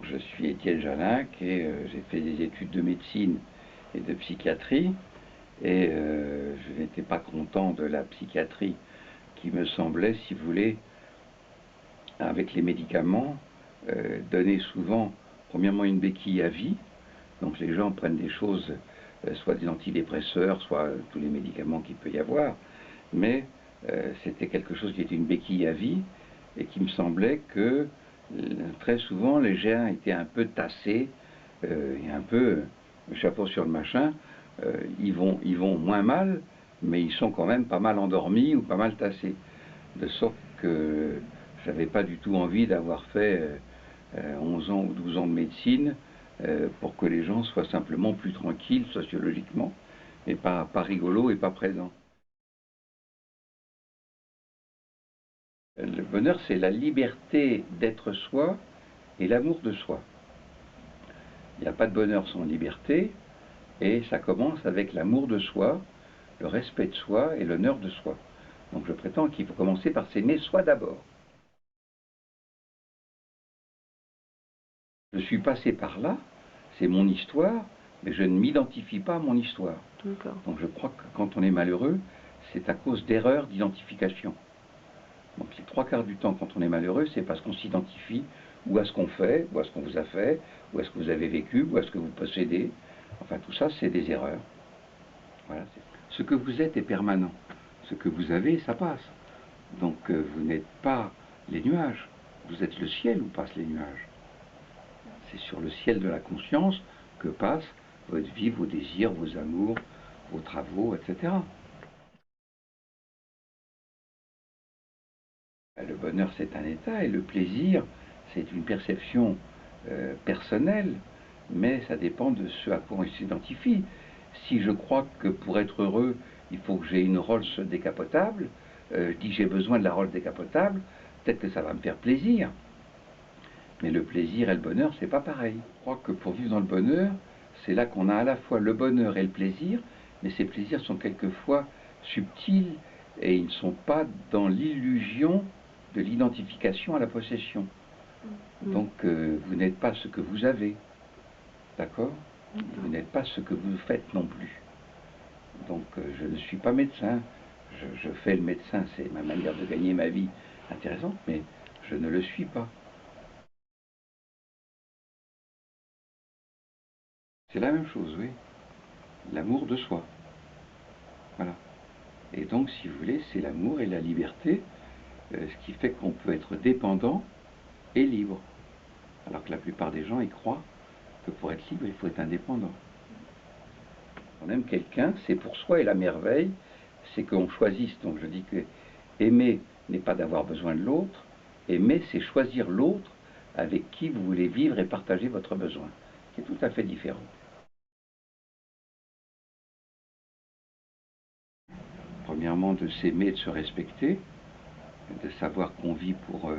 Je suis Étienne Jalin et j'ai fait des études de médecine et de psychiatrie et je n'étais pas content de la psychiatrie qui me semblait, si vous voulez, avec les médicaments, donner souvent, premièrement, une béquille à vie. Donc les gens prennent des choses, soit des antidépresseurs, soit tous les médicaments qu'il peut y avoir, mais c'était quelque chose qui était une béquille à vie et qui me semblait que très souvent les gens étaient un peu tassés et un peu chapeau sur le machin. Ils vont moins mal, mais ils sont quand même pas mal endormis ou pas mal tassés. De sorte que j'avais pas du tout envie d'avoir fait 11 ans ou 12 ans de médecine pour que les gens soient simplement plus tranquilles sociologiquement, mais pas rigolos et pas présents. Le bonheur, c'est la liberté d'être soi et l'amour de soi. Il n'y a pas de bonheur sans liberté, et ça commence avec l'amour de soi, le respect de soi et l'honneur de soi. Donc je prétends qu'il faut commencer par s'aimer soi d'abord. Je suis passé par là, c'est mon histoire, mais je ne m'identifie pas à mon histoire. Donc je crois que quand on est malheureux, c'est à cause d'erreurs d'identification. Donc les 3/4 du temps, quand on est malheureux, c'est parce qu'on s'identifie ou à ce qu'on fait, ou à ce qu'on vous a fait, ou à ce que vous avez vécu, ou à ce que vous possédez. Enfin, tout ça, c'est des erreurs. Voilà. Ce que vous êtes est permanent. Ce que vous avez, ça passe. Donc vous n'êtes pas les nuages. Vous êtes le ciel où passent les nuages. C'est sur le ciel de la conscience que passe votre vie, vos désirs, vos amours, vos travaux, etc. Le bonheur, c'est un état, et le plaisir, c'est une perception personnelle, mais ça dépend de ce à quoi on s'identifie. Si je crois que pour être heureux, il faut que j'ai une Rolls décapotable, je dis j'ai besoin de la Rolls décapotable, peut-être que ça va me faire plaisir. Mais le plaisir et le bonheur, c'est pas pareil. Je crois que pour vivre dans le bonheur, c'est là qu'on a à la fois le bonheur et le plaisir, mais ces plaisirs sont quelquefois subtils et ils ne sont pas dans l'illusion de l'identification à la possession. Donc vous n'êtes pas ce que vous avez, d'accord? Vous n'êtes pas ce que vous faites non plus. Donc je ne suis pas médecin, je fais le médecin, c'est ma manière de gagner ma vie intéressante, mais je ne le suis pas. C'est la même chose, oui. L'amour de soi. Voilà. Et donc, si vous voulez, c'est l'amour et la liberté, ce qui fait qu'on peut être dépendant et libre. Alors que la plupart des gens y croient que pour être libre, il faut être indépendant. On aime quelqu'un, c'est pour soi, et la merveille, c'est qu'on choisisse. Donc je dis que aimer n'est pas d'avoir besoin de l'autre, aimer, c'est choisir l'autre avec qui vous voulez vivre et partager votre besoin, qui est tout à fait différent. Premièrement, de s'aimer, de se respecter, de savoir qu'on vit pour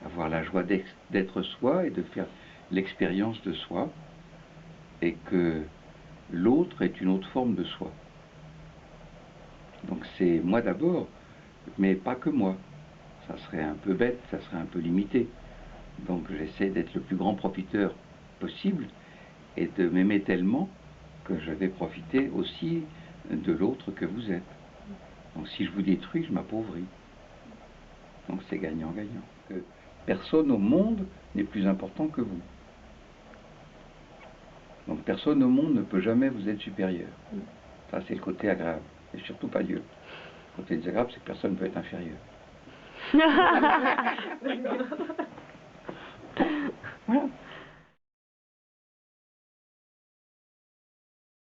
avoir la joie d'être soi et de faire l'expérience de soi, et que l'autre est une autre forme de soi. Donc c'est moi d'abord, mais pas que moi. Ça serait un peu bête, ça serait un peu limité. Donc j'essaie d'être le plus grand profiteur possible et de m'aimer tellement que je vais profiter aussi de l'autre que vous êtes. Donc si je vous détruis, je m'appauvris. Donc c'est gagnant-gagnant. Personne au monde n'est plus important que vous. Donc personne au monde ne peut jamais vous être supérieur. Ça c'est le côté agréable. Et surtout pas Dieu. Le côté désagréable, c'est que personne ne peut être inférieur. Voilà.